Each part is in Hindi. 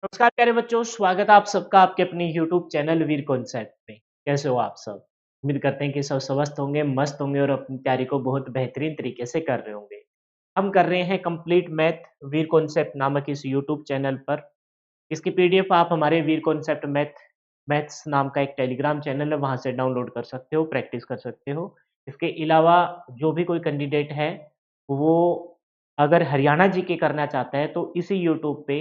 नमस्कार प्यारे बच्चों, स्वागत है आप सबका आपके अपने YouTube चैनल वीर कॉन्सेप्ट में। कैसे हो आप सब? उम्मीद करते हैं कि सब स्वस्थ होंगे, मस्त होंगे और अपनी तैयारी को बहुत बेहतरीन तरीके से कर रहे होंगे। हम कर रहे हैं कंप्लीट मैथ वीर कॉन्सेप्ट नामक इस YouTube चैनल पर। इसकी पीडीएफ आप हमारे वीर कॉन्सेप्ट मैथ्स नाम का एक टेलीग्राम चैनल है, वहाँ से डाउनलोड कर सकते हो, प्रैक्टिस कर सकते हो। इसके अलावा जो भी कोई कैंडिडेट है, वो अगर हरियाणा जीके करना चाहता है तो इसी यूट्यूब पे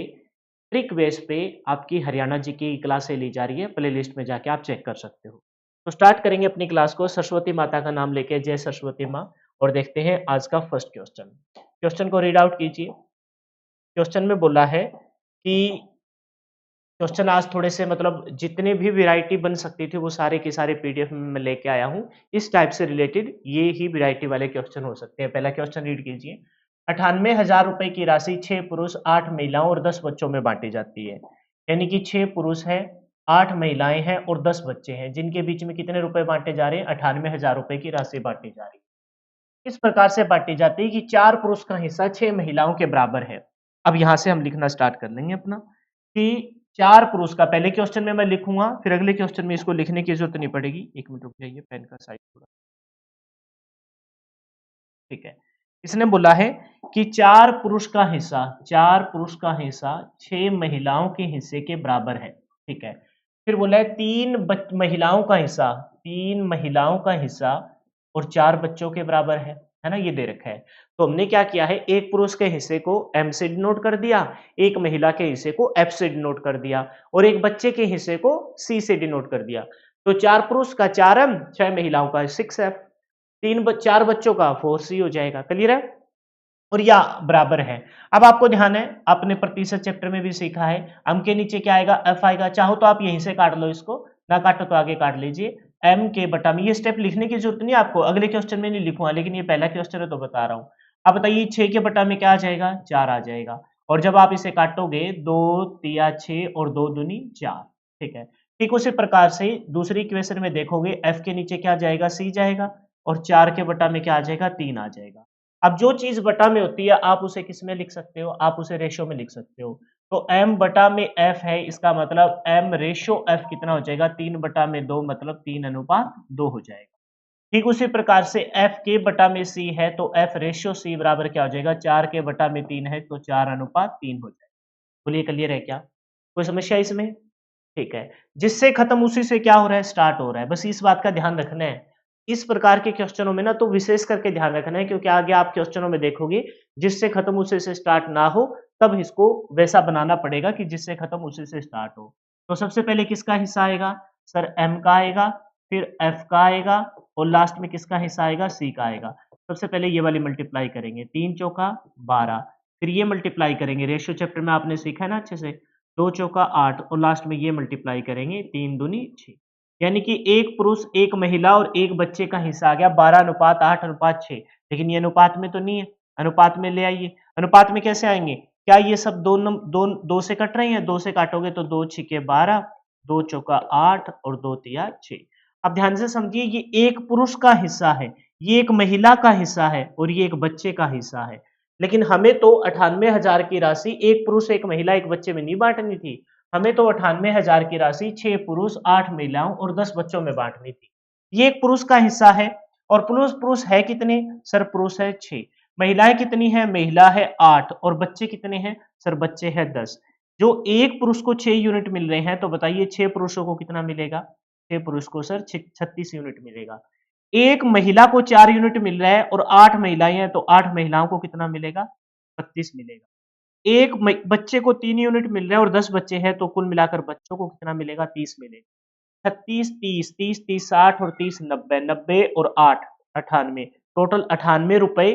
ट्रिक बेस पे आपकी हरियाणा जी की क्लासें ली जा रही है, प्लेलिस्ट में जाके आप चेक कर सकते हो। तो स्टार्ट करेंगे अपनी क्लास को सरस्वती माता का नाम लेके, जय सरस्वती माँ। और देखते हैं आज का फर्स्ट क्वेश्चन। क्वेश्चन को रीड आउट कीजिए। क्वेश्चन में बोला है कि क्वेश्चन आज थोड़े से मतलब जितने भी वैरायटी बन सकती थी वो सारे के सारे पीडीएफ में मैं लेके आया हूँ। इस टाइप से रिलेटेड ये ही वैरायटी वाले क्वेश्चन हो सकते हैं। पहला क्वेश्चन रीड कीजिए। 98,000 रुपए की राशि 6 पुरुष 8 महिलाओं और 10 बच्चों में बांटी जाती है। यानी कि 6 पुरुष हैं, 8 महिलाएं हैं और 10 बच्चे हैं, जिनके बीच में कितने रुपए बांटे जा रहे हैं? 98,000 रुपए की राशि बांटी जा रही है। इस प्रकार से बांटी जाती है कि 4 पुरुष का हिस्सा 6 महिलाओं के बराबर है। अब यहाँ से हम लिखना स्टार्ट कर लेंगे अपना कि 4 पुरुष का पहले क्वेश्चन में मैं लिखूंगा, फिर अगले क्वेश्चन में इसको लिखने की जरूरत नहीं पड़ेगी। 1 मिनट रुक जाइए, पेन का साइज थोड़ा। ठीक है। इसने बोला है कि 4 पुरुष का हिस्सा 6 महिलाओं के हिस्से के बराबर है। ठीक है। फिर बोला है महिलाओं का हिस्सा, 3 महिलाओं का हिस्सा और 4 बच्चों के बराबर है ना? ये दे रखा है। तो हमने क्या किया है, एक पुरुष के हिस्से को एम से डिनोट कर दिया, एक महिला के हिस्से को एफ से डिनोट कर दिया और एक बच्चे के हिस्से को सी से डिनोट कर दिया। तो 4 पुरुष का 4m, 6 महिलाओं का 6f, 4 बच्चों का 4c हो जाएगा। क्लियर है? और या बराबर है। अब आपको ध्यान है, आपने प्रतिशत चैप्टर में भी सीखा है, एम के नीचे क्या आएगा? एफ आएगा। चाहो तो आप यहीं से काट लो इसको, ना काटो तो आगे काट लीजिए। एम के बटा में, ये स्टेप लिखने की जरूरत नहीं है आपको, अगले क्वेश्चन में नहीं लिखूंगा, लेकिन ये पहला क्वेश्चन है तो बता रहा हूं। अब बताइए 6 के बटा में क्या आ जाएगा? 4 आ जाएगा। और जब आप इसे काटोगे, 2 तिया 6 और 2 दूनी 4। ठीक है। ठीक उसी प्रकार से दूसरी इक्वेशन में देखोगे, एफ के नीचे क्या जाएगा? सी जाएगा। और 4 के बटा में क्या आ जाएगा? 3 आ जाएगा। अब जो चीज बटा में होती है आप उसे किस में लिख सकते हो? आप उसे रेशो में लिख सकते हो। तो m बटा में f है, इसका मतलब m रेशो f कितना हो जाएगा? 3 बटा में 2, मतलब 3:2 हो जाएगा। ठीक उसी प्रकार से f के बटा में c है, तो f रेशो c बराबर क्या हो जाएगा? 4 के बटा में 3 है, तो 4:3 हो जाएगा। बोलिए क्लियर है क्या? कोई समस्या इसमें? ठीक है। जिससे खत्म उसी से क्या हो रहा है? स्टार्ट हो रहा है। बस इस बात का ध्यान रखना है। इस प्रकार के क्वेश्चनों में ना तो विशेष करके ध्यान रखना है, क्योंकि आगे आप क्वेश्चनों में देखोगे जिससे खत्म उसी से स्टार्ट ना हो, तब इसको वैसा बनाना पड़ेगा कि जिससे खत्म उसी से स्टार्ट हो। तो सबसे पहले किसका हिस्सा आएगा? सर एम का आएगा, फिर एफ का आएगा और लास्ट में किसका हिस्सा आएगा? सी का आएगा। सबसे पहले ये वाली मल्टीप्लाई करेंगे, 3 चौका 12, फिर ये मल्टीप्लाई करेंगे, रेशियो चैप्टर में आपने सीखा है ना अच्छे से, 2 चौका 8 और लास्ट में ये मल्टीप्लाई करेंगे, 3 दूनी 6। यानी कि एक पुरुष, एक महिला और एक बच्चे का हिस्सा आ गया 12:8:6। लेकिन ये अनुपात में तो नहीं है, अनुपात में ले आइए। अनुपात में कैसे आएंगे? क्या ये सब दो से कट रहे हैं? 2 से काटोगे तो 2 छिके 12, 2 चौका 8 और 2 तिया 6। अब ध्यान से समझिए, ये एक पुरुष का हिस्सा है, ये एक महिला का हिस्सा है और ये एक बच्चे का हिस्सा है। लेकिन हमें तो 98,000 की राशि एक पुरुष, एक महिला, एक बच्चे में नहीं बांटनी थी। हमें तो 98,000 की राशि 6 पुरुष, 8 महिलाओं और 10 बच्चों में बांटनी थी। ये एक पुरुष का हिस्सा है। और पुरुष पुरुष है कितने? सर पुरुष है 6। महिलाएं कितनी है? महिला है 8 और बच्चे कितने हैं? सर बच्चे हैं 10। जो एक पुरुष को 6 यूनिट मिल रहे हैं, तो बताइए 6 पुरुषों को कितना मिलेगा? 6 पुरुष को सर 36 यूनिट मिलेगा। एक महिला को 4 यूनिट मिल रहा है और 8 महिलाएं हैं, तो 8 महिलाओं को कितना मिलेगा? 32 मिलेगा। एक बच्चे को 3 यूनिट मिल रहा है और 10 बच्चे हैं, तो कुल मिलाकर बच्चों को कितना मिलेगा? 30 मिलेगा। 36 30 30 30 60 और 30 90, 90 और 8 98, टोटल 98 रुपए।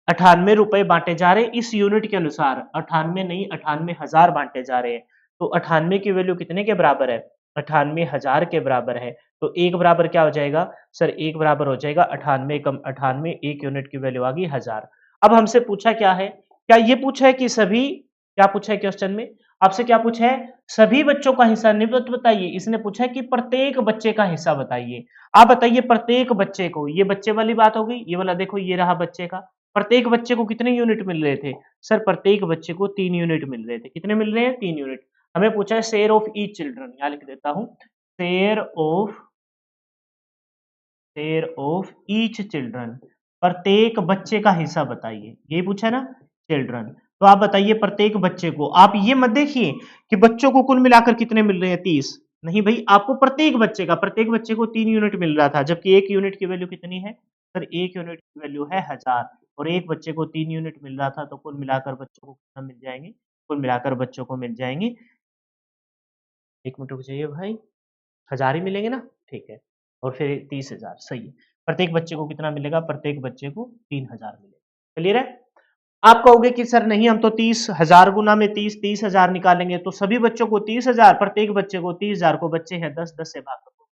98 रुपए बांटे जा रहे हैं इस यूनिट के अनुसार, 98 नहीं 98,000 बांटे जा रहे हैं। तो 98 की वैल्यू कितने के बराबर है? 98,000 के बराबर है। तो एक बराबर क्या हो जाएगा? सर एक बराबर हो जाएगा 98 कम 98, एक यूनिट की वैल्यू आ गई 1000। अब हमसे पूछा क्या है? क्या ये पूछा है कि सभी, क्या पूछा है क्वेश्चन में? आपसे क्या पूछा है? सभी बच्चों का हिस्सा नहीं बताइए, इसने पूछा है कि प्रत्येक बच्चे का हिस्सा बताइए। आप बताइए प्रत्येक बच्चे को, ये बच्चे वाली बात हो गई, ये वाला देखो ये रहा बच्चे का। प्रत्येक बच्चे को कितने यूनिट मिल रहे थे? सर प्रत्येक बच्चे को 3 यूनिट मिल रहे थे। कितने मिल रहे हैं? 3 यूनिट। हमें पूछा है शेयर ऑफ ईच चिल्ड्रन, यहां लिख देता हूं शेयर ऑफ ईच चिल्ड्रन, प्रत्येक बच्चे का हिस्सा बताइए, यही पूछा है ना चिल्ड्रन। तो आप बताइए प्रत्येक बच्चे को, आप ये मत देखिए कि बच्चों को कुल मिलाकर कितने मिल रहे हैं 30, नहीं भाई, आपको प्रत्येक बच्चे को 3 यूनिट मिल रहा था, जबकि एक यूनिट की वैल्यू कितनी है सर, एक यूनिट की वैल्यू है 1000, और एक बच्चे को 3 यूनिट मिल रहा था, तो कुल मिलाकर बच्चों को कितना मिल जाएंगे, कुल मिलाकर बच्चों को मिल जाएंगे, 1 मिनट रुक जाइए भाई, 1000 ही मिलेंगे ना, ठीक है, और फिर 30,000, सही है। प्रत्येक बच्चे को कितना मिलेगा, प्रत्येक बच्चे को 3000 मिलेगा, क्लियर है। आप कहोगे कि सर नहीं, हम तो 30,000 गुना में 30,000 निकालेंगे, तो सभी बच्चों को 30,000, प्रत्येक बच्चे को 30,000, को बच्चे हैं 10 से भाग करो,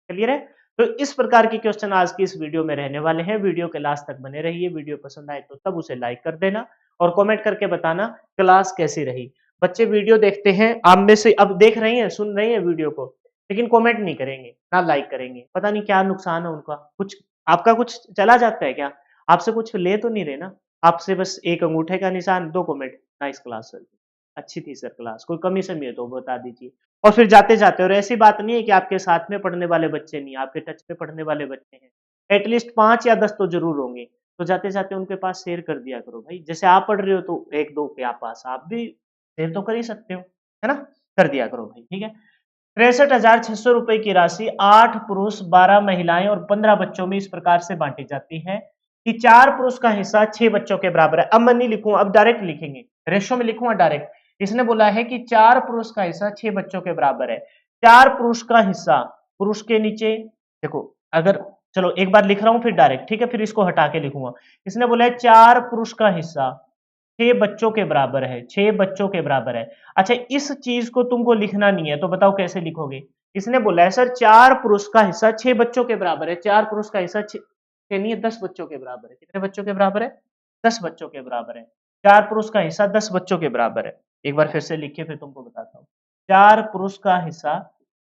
क्लियर है। तो इस प्रकार के क्वेश्चन आज की इस वीडियो में रहने वाले हैं, वीडियो के लास्ट तक बने रहिए, वीडियो पसंद आए तो तब उसे लाइक कर देना और कमेंट करके बताना क्लास कैसी रही। बच्चे वीडियो देखते हैं, आप में से अब देख रहे हैं, सुन रहे हैं वीडियो को, लेकिन कमेंट नहीं करेंगे ना लाइक करेंगे, पता नहीं क्या नुकसान है उनका, कुछ आपका कुछ चला जाता है क्या, आपसे कुछ ले तो नहीं रहे ना, आपसे बस एक अंगूठे का निशान, 2 कमेंट, नाइस क्लास सर, अच्छी थी सर क्लास, कोई कमी समी है तो बता दीजिए, और फिर जाते जाते, और ऐसी बात नहीं है कि आपके साथ में पढ़ने वाले बच्चे नहीं, आपके टच पे पढ़ने वाले बच्चे हैं, एटलीस्ट 5 या 10 तो जरूर होंगे, तो जाते जाते उनके पास शेयर कर दिया करो भाई, जैसे आप पढ़ रहे हो तो 1-2 के पास आप भी शेयर तो कर ही सकते हो, है ना, कर दिया करो भाई, ठीक है। 63,600 रुपए की राशि 8 पुरुष 12 महिलाएं और 15 बच्चों में इस प्रकार से बांटी जाती है कि 4 पुरुष का हिस्सा 6 बच्चों के बराबर है। अब मैं नहीं लिखूंगा, अब डायरेक्ट लिखेंगे, रेशो में लिखूंगा डायरेक्ट। इसने बोला है कि 4 पुरुष का हिस्सा 6 बच्चों के बराबर है। 4 पुरुष का हिस्सा, पुरुष के नीचे देखो, अगर चलो एक बार लिख रहा हूं फिर डायरेक्ट, ठीक है, फिर इसको हटा के लिखूंगा। इसने बोला है 4 पुरुष का हिस्सा 6 बच्चों के बराबर है, 6 बच्चों के बराबर है। अच्छा, इस चीज को तुमको लिखना नहीं है, तो बताओ कैसे लिखोगे। इसने बोला है सर 4 पुरुष का हिस्सा 6 बच्चों के बराबर है, 4 पुरुष का हिस्सा 6 नहीं है, 10 बच्चों के बराबर है। कितने बच्चों के बराबर है, 10 बच्चों के बराबर है। 4 पुरुष का हिस्सा 10 बच्चों के बराबर है। एक बार फिर से लिखिए, फिर तुमको बताता हूँ। 4 पुरुष का हिस्सा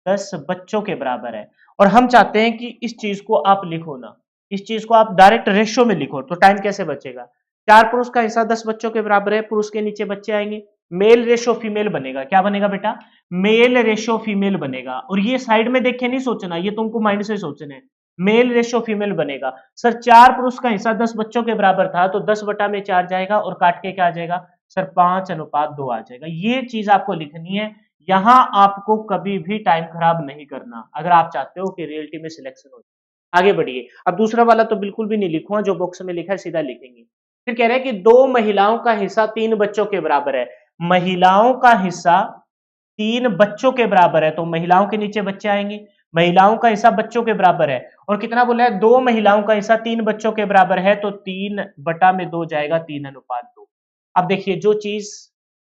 10 बच्चों के बराबर है, और हम चाहते हैं कि इस चीज को आप लिखो ना, इस चीज को आप डायरेक्ट रेशियो में लिखो, तो टाइम कैसे बचेगा। 4 पुरुष का हिस्सा 10 बच्चों के बराबर है, पुरुष के नीचे बच्चे आएंगे, मेल रेशो फीमेल बनेगा, क्या बनेगा बेटा, मेल रेशो फीमेल बनेगा। और ये साइड में देख के नहीं सोचना, ये तुमको माइंड से सोचना है, मेल रेशो फीमेल बनेगा। सर 4 पुरुष का हिस्सा 10 बच्चों के बराबर था, तो 10 बटा में 4 जाएगा, और काट के क्या आ जाएगा सर, 5:2 आ जाएगा। ये चीज आपको लिखनी है, यहां आपको कभी भी टाइम खराब नहीं करना, अगर आप चाहते हो कि रियलिटी में सिलेक्शन हो। आगे बढ़िए, अब दूसरा वाला तो बिल्कुल भी नहीं लिखूंगा, जो बॉक्स में लिखा है सीधा लिखेंगे। फिर कह रहे हैं कि 2 महिलाओं का हिस्सा 3 बच्चों के बराबर है। महिलाओं का हिस्सा 3 बच्चों के बराबर है, तो महिलाओं के नीचे बच्चे आएंगे, महिलाओं का हिस्सा बच्चों के बराबर है, और कितना बोला है, 2 महिलाओं का हिस्सा 3 बच्चों के बराबर है, तो 3/2 जाएगा, 3:2। अब देखिए, जो चीज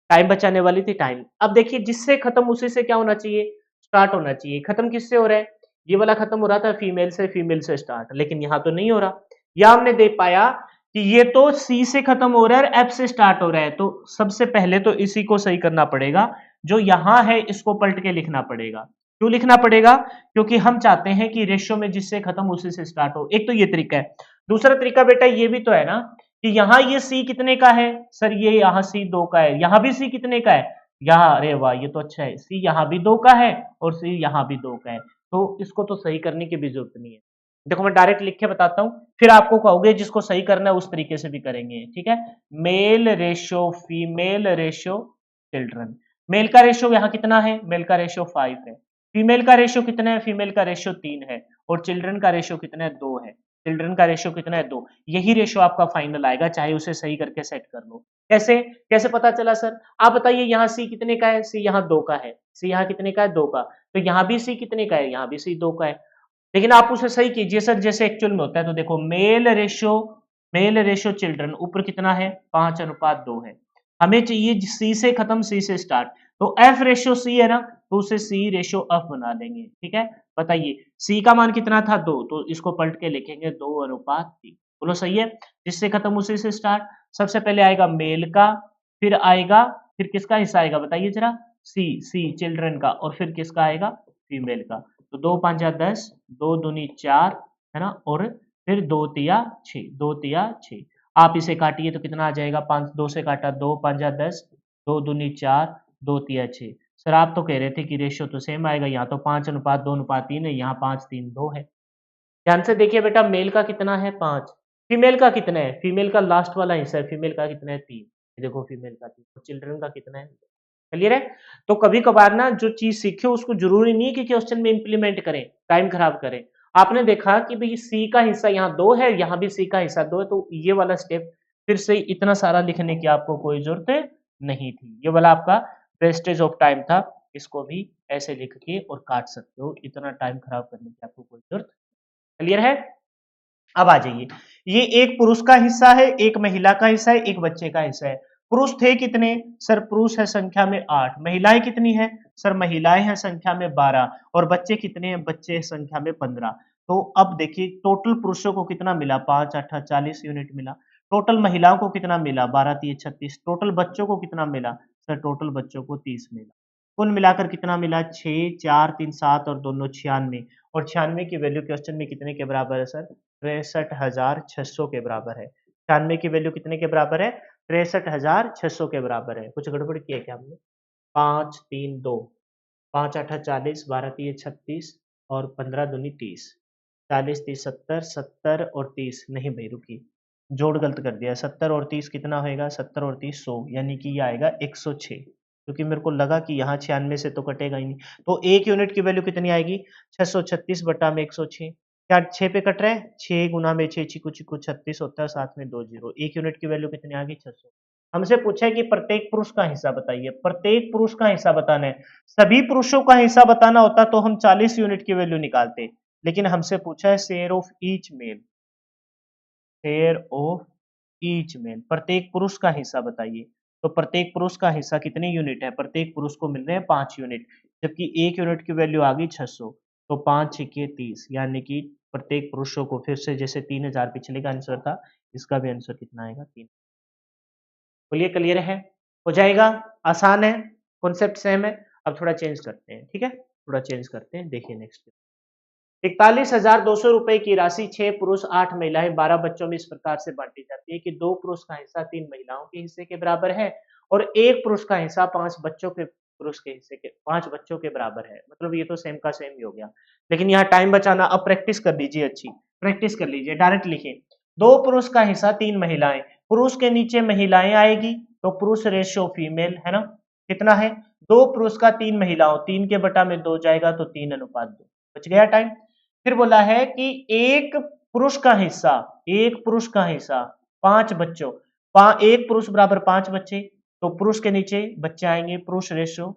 टाइम बचाने वाली थी, टाइम, अब देखिए जिससे खत्म उसी से क्या होना चाहिए, स्टार्ट होना चाहिए। खत्म किससे हो रहा है, ये वाला खत्म हो रहा था फीमेल से स्टार्ट, लेकिन यहां तो नहीं हो रहा। या हमने देख पाया कि ये तो सी से खत्म हो रहा है और एफ से स्टार्ट हो रहा है, तो सबसे पहले तो इसी को सही करना पड़ेगा, जो यहां है इसको पलट के लिखना पड़ेगा। क्यों लिखना पड़ेगा, क्योंकि हम चाहते हैं कि रेशियो में जिससे खत्म उसी से स्टार्ट हो। एक तो ये तरीका है, दूसरा तरीका बेटा ये भी तो है ना कि यहाँ ये सी कितने का है सर, ये यहाँ सी 2 का है, यहाँ भी सी कितने का है, यहाँ, अरे वाह ये तो अच्छा है, सी यहाँ भी 2 का है और सी यहाँ भी 2 का है, तो इसको तो सही करने की भी जरूरत नहीं है। देखो मैं डायरेक्ट लिख के बताता हूँ, फिर आपको कहोगे जिसको सही करना है उस तरीके से भी करेंगे, ठीक है। Male ratio female ratio children, male का रेशियो यहाँ कितना है, मेल का रेशियो 5 है, फीमेल का रेशियो कितना है, फीमेल का रेशियो 3 है, और चिल्ड्रन का रेशियो कितना है, 2 है। चिल्ड्रन का रेशियो कितना है, 2, यही रेशियो आपका फाइनल आएगा, चाहे उसे सही करके सेट कर लो। कैसे कैसे पता चला सर, आप बताइए, यहाँ सी कितने का है, सी यहाँ 2 का है, सी यहाँ कितने का है, 2 का, तो यहाँ भी सी कितने का है, यहाँ भी सी 2 का है। लेकिन आप उसे सही कीजिए सर, जैसे एक्चुअल में होता है, तो देखो मेल रेशियो चिल्ड्रन ऊपर कितना है, 5:2 है। हमें चाहिए सी से खत्म, सी से स्टार्ट, तो एफ रेशियो सी है ना, तो उसे सी रेशियो एफ बना देंगे, ठीक है। बताइए सी का मान कितना था, 2, तो इसको पलट के लिखेंगे 2:3। बोलो सही है, जिससे खत्म उसी से स्टार्ट। सबसे पहले आएगा मेल का, फिर आएगा, फिर किसका हिस्सा आएगा बताइए जरा, सी चिल्ड्रन का, और फिर किसका आएगा, फीमेल का। तो 2×5=10, 2×2=4, है ना, और फिर 2×3=6, 2×3=6। आप इसे काटिए तो कितना आ जाएगा, 5, 2 से काटा 2×5=10, 2 दूनी 4, 2 तिया 6। सर आप तो कह रहे थे कि रेशियो तो सेम आएगा, यहाँ तो 5:2:3 है, यहाँ 5:3:2 है। ध्यान से देखिए बेटा, मेल का कितना है 5, फीमेल का कितना है, फीमेल का लास्ट वाला हिस्सा है, फीमेल का कितना है 3, देखो फीमेल का 3, चिल्ड्रन का कितना है। क्लियर है। तो कभी कभार ना जो चीज सीखे उसको जरूरी नहीं कि क्वेश्चन में इंप्लीमेंट करें, टाइम खराब करें। आपने देखा कि भाई सी का हिस्सा यहाँ 2 है, यहाँ भी सी का हिस्सा 2 है, तो ये वाला स्टेप फिर से इतना सारा लिखने की आपको कोई जरूरत नहीं थी। ये वाला आपका वेस्टेज ऑफ टाइम था, इसको भी ऐसे लिख के और काट सकते हो, इतना टाइम खराब करने की आपको कोई जरूरत। क्लियर है। अब आ जाइए, ये एक पुरुष का हिस्सा है, एक महिला का हिस्सा है, एक बच्चे का हिस्सा है। पुरुष थे कितने, सर पुरुष है संख्या में 8, महिलाएं कितनी है, सर महिलाएं हैं संख्या में 12, और बच्चे कितने हैं, बच्चे संख्या में 15। तो अब देखिए टोटल पुरुषों को कितना मिला, 5 8 40 यूनिट मिला। टोटल महिलाओं को कितना मिला, 12 3 36। टोटल बच्चों को कितना मिला, सर टोटल बच्चों को 30 मिला। कुल मिलाकर कितना मिला, 6 4 3 7 और दोनों 96, और 96 की वैल्यू क्वेश्चन में कितने के बराबर है सर, 63,600 के बराबर है। 96 की वैल्यू कितने के बराबर है, 63,600 के बराबर है। कुछ गड़बड़ किया क्या हमने, 5 3 2, 5 8 40, 12 3 36 और 15 दूनी 30, 40 30 70, 70 और 30, नहीं भाई रुकी, जोड़ गलत कर दिया। 70 और 30 कितना होएगा, 70 और 30 100, यानी कि ये आएगा 106, क्योंकि मेरे को लगा कि यहाँ 96 से तो कटेगा ही नहीं। तो एक यूनिट की वैल्यू कितनी आएगी, 636 बटा में 106। क्या 6 पे कट रहा है, 6 गुना में 6 चिकू चिकू 36 होता है, साथ में 2 जीरो। एक यूनिट की वैल्यू कितनी आ गई, 600। हमसे पूछा है कि प्रत्येक पुरुष का हिस्सा बताइए, प्रत्येक पुरुष का हिस्सा बताना है। सभी पुरुषों का हिस्सा बताना होता तो हम 40 यूनिट की वैल्यू निकालते, लेकिन हमसे पूछा है share of each male, share of each male, प्रत्येक पुरुष का हिस्सा बताइए। तो प्रत्येक पुरुष का हिस्सा कितने यूनिट है, प्रत्येक पुरुष को मिल रहे हैं 5 यूनिट, जबकि एक यूनिट की वैल्यू आ गई 600। तो 5 छक्के 30, यानी कि प्रत्येक पुरुषों को फिर से जैसे 3000 पिछले का आंसर था, इसका भी आंसर कितना आएगा 3। बोलिए क्लियर है, हो जाएगा, आसान है, कॉन्सेप्ट सेम है। अब थोड़ा चेंज करते हैं, ठीक है, थोड़ा चेंज करते हैं, देखिए नेक्स्ट। 41,200 रुपए की राशि 6 पुरुष 8 महिलाएं 12 बच्चों में इस प्रकार से बांटी जाती है कि 2 पुरुष का हिस्सा 3 महिलाओं के हिस्से के बराबर है और 1 पुरुष का हिस्सा 5 बच्चों के पुरुष के हिस्से के 5 बच्चों के बराबर है। मतलब ये तो सेम का सेम ही हो गया, लेकिन यहाँ टाइम बचाना, अब प्रैक्टिस कर लीजिए, अच्छी प्रैक्टिस कर लीजिए। डायरेक्ट लिखिए, 2 पुरुष का हिस्सा 3 महिलाएं, पुरुष के नीचे महिलाएं आएगी तो पुरुष रेशियो फीमेल है ना, कितना है, 2 पुरुष का 3 महिलाओं, 3 के बटा में 2 जाएगा तो 3:2। बच गया टाइम। फिर बोला है कि एक पुरुष का हिस्सा, एक पुरुष का हिस्सा 5 बच्चों, एक पुरुष बराबर 5 बच्चे, तो पुरुष के नीचे बच्चे आएंगे, पुरुष रेशो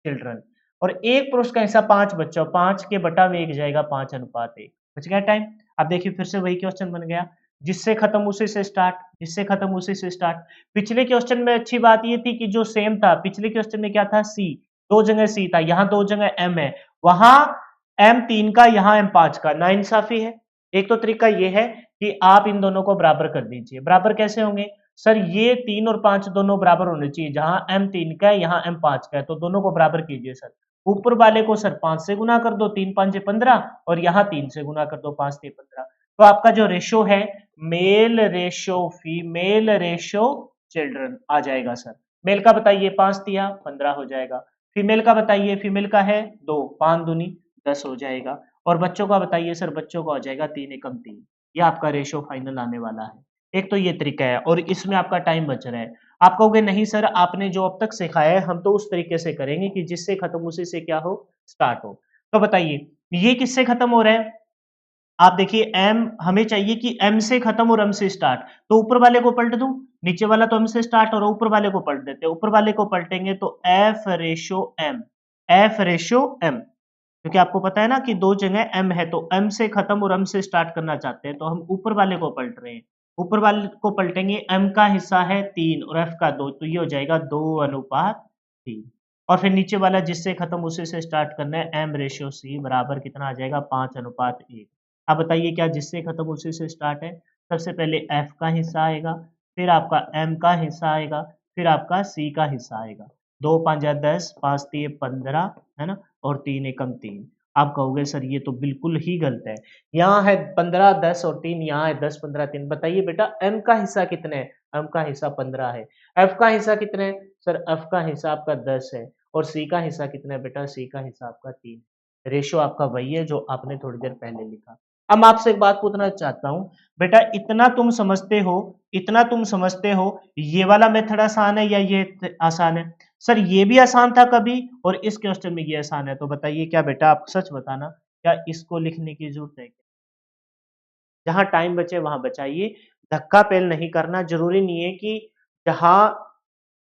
चिल्ड्रन, और एक पुरुष का हिस्सा 5 बच्चों, 5 के बटा में 1 जाएगा 5:1। बच गया टाइम। अब देखिए फिर से वही क्वेश्चन बन गया, जिससे खत्म उसी से स्टार्ट, जिससे खत्म उसी से स्टार्ट। पिछले क्वेश्चन में अच्छी बात ये थी कि जो सेम था, पिछले क्वेश्चन में क्या था, सी, 2 जगह सी था, यहाँ 2 जगह एम है, वहां M3 का, यहाँ M5 का, ना इंसाफी है। एक तो तरीका ये है कि आप इन दोनों को बराबर कर दीजिए। बराबर कैसे होंगे, सर ये 3 और 5 दोनों बराबर होने चाहिए, जहां M3 का है यहाँ M5 का है, तो दोनों को बराबर कीजिए सर। ऊपर वाले को सर 5 से गुना कर दो, 3 5 15, और यहाँ 3 से गुना कर दो, 5 3 15। तो आपका जो रेशो है, male ratio female ratio children आ जाएगा सर। मेल का बताइए, 5 दिया 15 हो जाएगा। फीमेल का बताइए, फीमेल का है 2, 5 दूनी 10 हो जाएगा। और बच्चों का बताइए सर, बच्चों का हो जाएगा 3 एकम 3। ये आपका रेशो फाइनल आने वाला है। एक तो ये तरीका है और इसमें आपका टाइम बच रहा है। आप कहोगे नहीं सर आपने जो अब तक सिखाया है हम तो उस तरीके से करेंगे कि जिससे खत्म उसी से क्या हो, स्टार्ट हो। तो बताइए ये किससे खत्म हो रहा है, आप देखिए m हमें चाहिए कि m से खत्म और m से स्टार्ट, तो ऊपर वाले को पलट दूं, नीचे वाला तो m से स्टार्ट और ऊपर वाले को पलट देते हैं। ऊपर वाले को पलटेंगे तो f ratio m, f ratio m, क्योंकि आपको पता है ना कि 2 जगह m है, तो m से खत्म और m से स्टार्ट करना चाहते हैं, तो हम ऊपर वाले को पलट रहे हैं। ऊपर वाले को पलटेंगे, m का हिस्सा है 3 और f का 2, तो ये हो जाएगा 2:3। और फिर नीचे वाला जिससे खत्म उसी से स्टार्ट करना है, m रेशियो c बराबर कितना आ जाएगा, 5:1। अब बताइए क्या जिससे खत्म उसी से स्टार्ट है, सबसे पहले f का हिस्सा आएगा, फिर आपका m का हिस्सा आएगा, फिर आपका c का हिस्सा आएगा। 2 5 10, 5 3 15 है ना, और 3 एकम 3। आप कहोगे सर ये तो बिल्कुल ही गलत है, यहाँ है 15 10 और 3, यहाँ है 10 15 3। बताइए बेटा m का हिस्सा कितना है, एम का हिस्सा 15 है। एफ का हिस्सा कितना है सर? एफ का हिस्सा आपका 10 है और सी का हिस्सा कितना है बेटा? सी का हिस्सा आपका 3। रेशियो आपका वही है जो आपने थोड़ी देर पहले लिखा। अब मैं आपसे एक बात पूछना चाहता हूं बेटा, इतना तुम समझते हो, इतना तुम समझते हो, ये वाला मेथड आसान है या ये आसान है? सर ये भी आसान था कभी और इस क्वेश्चन में ये आसान है, तो बताइए क्या बेटा, आप सच बताना, क्या इसको लिखने की जरूरत है? जहां टाइम बचे वहां बचाइए, धक्का पेल नहीं करना। जरूरी नहीं है कि जहां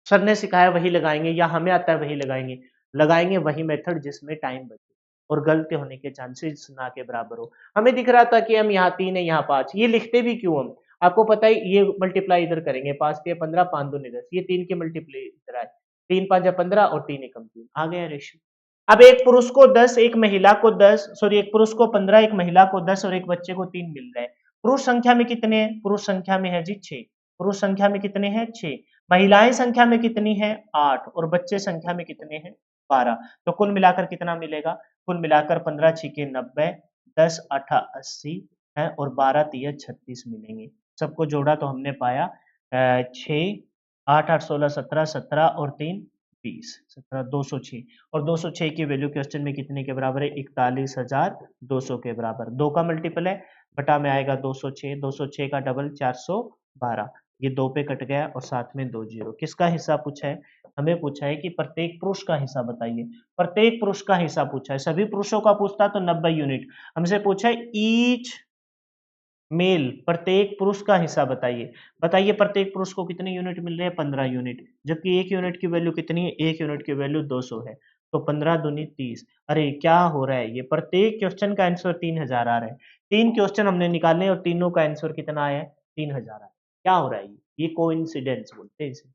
सर ने सिखाया वही लगाएंगे या हमें आता है वही लगाएंगे। लगाएंगे वही मेथड जिसमें टाइम बचे और गलती होने के चांसेस ना के बराबर हो। हमें दिख रहा था कि हम यहाँ 3 है यहाँ 5, ये लिखते भी क्यों हम? आपको पता है ये मल्टीप्लाई इधर करेंगे, 5 के 15, 5 दूनी 10, ये 3 के मल्टीप्लाई इधर आए, 3 5 15 और 3 एकम 3 आ गया रेशियो। अब एक पुरुष को 10, एक महिला को 10, सॉरी एक पुरुष को 15, एक महिला को 10 और एक बच्चे को 3 मिल रहे हैं। पुरुष संख्या में कितने हैं? पुरुष संख्या में है जी 6। पुरुष संख्या में कितने हैं? 6। महिलाएं संख्या में कितनी है? 8 और बच्चे संख्या में कितने हैं? 12। तो कुल मिलाकर कितना मिलेगा? कुल मिलाकर 15 छिके 90, 10 8 80 है और 12 तिया 36 मिलेंगे। सबको जोड़ा तो हमने पाया 6 8 8 16 17 17 और 3 20 17 206 और 206 की वैल्यू क्वेश्चन में कितने के बराबर है? 41,200 के बराबर। 2 का मल्टीपल है, बटा में आएगा 206, 206 का डबल 412, ये 2 पे कट गया और साथ में 2 जीरो। किसका हिस्सा पूछा है? हमें पूछा है कि प्रत्येक पुरुष का हिस्सा बताइए। प्रत्येक पुरुष का हिस्सा पूछा है, सभी पुरुषों का पूछता तो 90 यूनिट। हमसे पूछा है ईच मेल, प्रत्येक पुरुष का हिस्सा बताइए। बताइए प्रत्येक पुरुष को कितने यूनिट मिल रहे हैं? 15 यूनिट, जबकि एक यूनिट की वैल्यू कितनी है? एक यूनिट की वैल्यू 200 है, तो 15 दूनी 30। अरे क्या हो रहा है? ये प्रत्येक क्वेश्चन का आंसर 3000 आ रहा है। 3 क्वेश्चन हमने निकाले और तीनों का आंसर कितना आया है? 3000 आया। क्या हो रहा है? ये कोइंसिडेंस बोलते हैं इसे,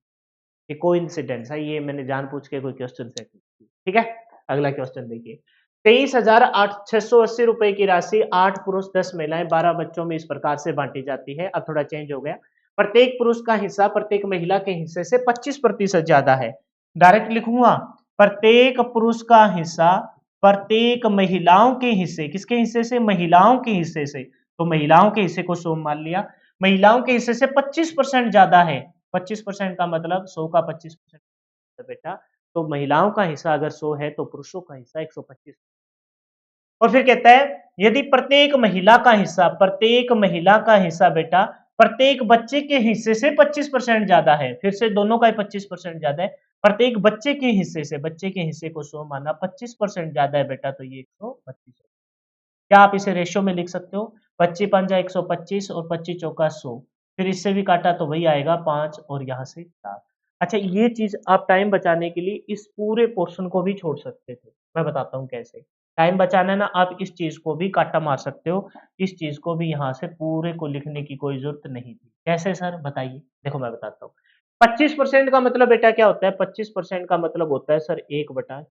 ये कोइंसिडेंस है, ये मैंने जानबूझ के कोई क्वेश्चन सेट नहीं किया। ठीक है, अगला क्वेश्चन देखिए। 23,680 रुपए की राशि 8 पुरुष 10 महिलाएं 12 बच्चों में इस प्रकार से बांटी जाती है। अब थोड़ा चेंज हो गया, प्रत्येक पुरुष का हिस्सा प्रत्येक महिला के हिस्से से 25% ज्यादा है। डायरेक्ट लिखूंगा, प्रत्येक पुरुष का हिस्सा प्रत्येक महिलाओं के हिस्से, किसके हिस्से से? महिलाओं के हिस्से से। तो महिलाओं के हिस्से को 100 मान लिया, महिलाओं के हिस्से से 25% ज्यादा है। 25% का मतलब 100 का 25% बेटा, तो महिलाओं का हिस्सा अगर 100 है तो पुरुषों का हिस्सा 125। और फिर कहता है यदि प्रत्येक महिला का हिस्सा, प्रत्येक महिला का हिस्सा बेटा प्रत्येक बच्चे के हिस्से से 25% ज्यादा है। फिर से दोनों का ही 25% ज्यादा है, प्रत्येक बच्चे के हिस्से से, बच्चे के हिस्से को 100 माना, 25% ज्यादा है बेटा, तो ये 125। क्या आप इसे रेशियो में लिख सकते हो? 25 पंजा 125 और 25 चौका 100, फिर इससे भी काटा तो वही आएगा 5 और यहाँ से 4। अच्छा ये चीज आप टाइम बचाने के लिए इस पूरे पोर्शन को भी छोड़ सकते थे, मैं बताता हूँ कैसे। टाइम बचाना है ना, आप इस चीज को भी काटा मार सकते हो, इस चीज को भी यहाँ से पूरे को लिखने की कोई जरूरत नहीं थी। कैसे सर बताइए? देखो मैं बताता हूँ। 25% का मतलब बेटा क्या होता है? 25% का मतलब होता है सर 1/4।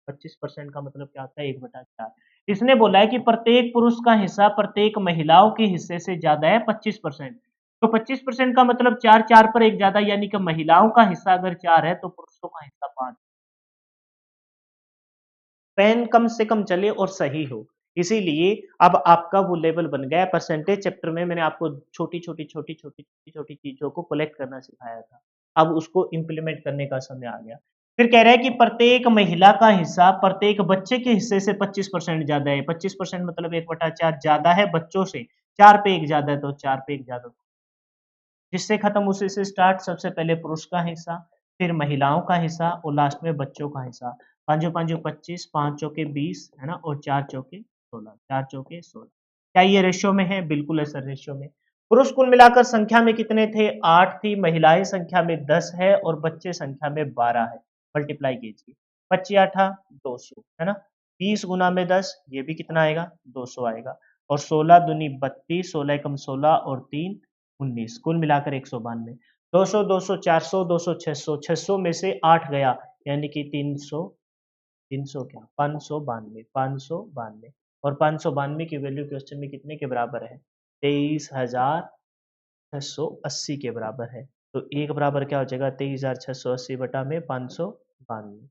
25% का मतलब क्या होता है? 1/4। इसने बोला है कि प्रत्येक पुरुष का हिस्सा प्रत्येक महिलाओं के हिस्से से ज्यादा है 25%। तो 25% का मतलब 4 4 पर एक ज्यादा, यानी कि महिलाओं का हिस्सा अगर 4 है तो पुरुषों का हिस्सा 5। पेन कम से कम चले और सही हो, इसीलिए अब आपका वो लेवल बन गया। परसेंटेज चैप्टर में मैंने आपको छोटी छोटी छोटी छोटी छोटी छोटी चीजों को कलेक्ट करना सिखाया था, अब उसको इंप्लीमेंट करने का समय आ गया। फिर कह रहा है कि प्रत्येक महिला का हिस्सा प्रत्येक बच्चे के हिस्से से 25% ज्यादा है। 25% मतलब 1/4 ज्यादा है बच्चों से, 4 पे एक ज्यादा है तो 4 पे एक ज्यादा। जिससे खत्म उसी से स्टार्ट, सबसे पहले पुरुष का हिस्सा, फिर महिलाओं का हिस्सा और लास्ट में बच्चों का हिस्सा। पांचों पांचों 25, 5 चौके 20 है ना, और 4 चौके 16, 4 चौके 16। क्या ये रेशियो में है? बिल्कुल है सर, रेशियो में। पुरुष कुल मिलाकर संख्या में कितने थे? 8 थी, महिलाएं संख्या में 10 है और बच्चे संख्या में 12 है। मल्टीप्लाई कीजिए, 25 8 200 है ना, 20 गुना में 10, ये भी कितना आएगा? 200 आएगा। और 16 दूनी 32, 16 एकम 16 और 3 19, कुल मिलाकर 192। 200 200 400 200 600, 600 में से 8 गया, यानी कि 300, 300 क्या 592, 592। और 592 की वैल्यू क्वेश्चन में कितने के बराबर है? 23,680 के बराबर है। तो एक बराबर क्या हो जाएगा? 23,680 बटा में 592।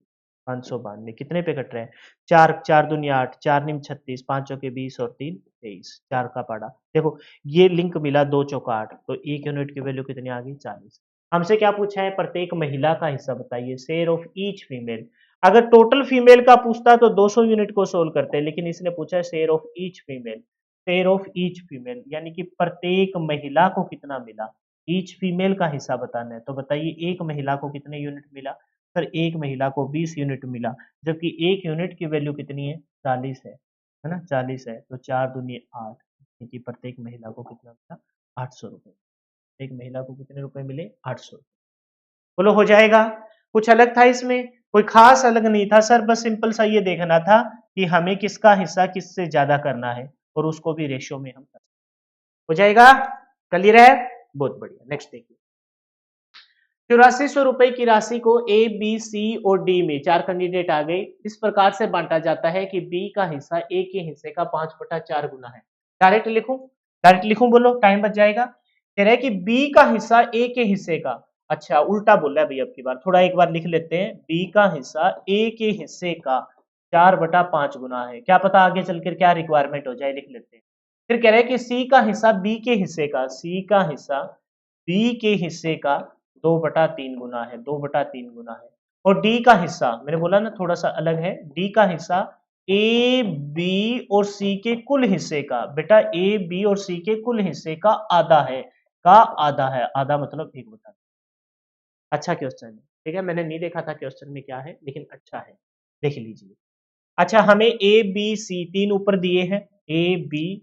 592 कितने पे कट रहे हैं? 4 4 दूनी 8, 4 निम 36, 5 चौके 20 और 3 23, 4 का पाड़ा। देखो ये लिंक मिला 2 चौका 8, तो 1 यूनिट की वैल्यू कितनी आ गई? 40। हमसे क्या पूछा है? प्रत्येक महिला का हिस्सा बताइए, शेयर ऑफ ईच फीमेल। अगर टोटल फीमेल का पूछता तो 200 यूनिट को सोल्व करते, लेकिन इसने पूछा है share of each female. Share of each female यानी कि प्रत्येक महिला को कितना मिला? ईच फीमेल का हिस्सा बताना है, तो बताइए एक महिला को कितने यूनिट मिला? सर एक महिला को 20 यूनिट मिला, जबकि 1 यूनिट की वैल्यू कितनी है? 40 है ना? 40 है, तो 4 दूनी 8, क्योंकि प्रत्येक महिला को कितना मिला? 800 रुपए। एक महिला को कितने रुपए मिले? 800। बोलो हो जाएगा? कुछ अलग था इसमें? कोई खास अलग नहीं था सर, बस सिंपल सा ये देखना था कि हमें किसका हिस्सा किससे ज्यादा करना है, और उसको भी रेशियो में हम कर। हो जाएगा? क्लियर है? बहुत बढ़िया। नेक्स्ट देखिए, 8400 रुपए की राशि को ए, बी, सी और डी में 4 कैंडिडेट आ गए। इस प्रकार से बांटा जाता है कि बी का हिस्सा ए के हिस्से का 5/4 गुना है। डायरेक्ट लिखूं? डायरेक्ट लिखूं? बोलो, टाइम बच जाएगा। कह रहा है कि बी का हिस्सा ए के हिस्से का, अच्छा उल्टा बोल रहा है भैया, अब की बार थोड़ा एक बार लिख लेते हैं। बी का हिस्सा ए के हिस्से का 4/5 गुना है। क्या पता आगे चलकर क्या रिक्वायरमेंट हो जाए, लिख लेते हैं। फिर कह रहे हैं कि सी का हिस्सा बी के हिस्से का, सी का हिस्सा बी के हिस्से का 2/3 गुना है, 2/3 गुना है। और डी का हिस्सा, मैंने बोला ना थोड़ा सा अलग है, डी का हिस्सा ए, बी और सी के कुल हिस्से का, बेटा ए, बी और सी के कुल हिस्से का आधा है, का आधा है, आधा मतलब 1/3। अच्छा क्वेश्चन है, ठीक है, मैंने नहीं देखा था क्वेश्चन में क्या है, लेकिन अच्छा है, देख लीजिए। अच्छा हमें ए, बी, सी तीन ऊपर दिए हैं, ए, बी,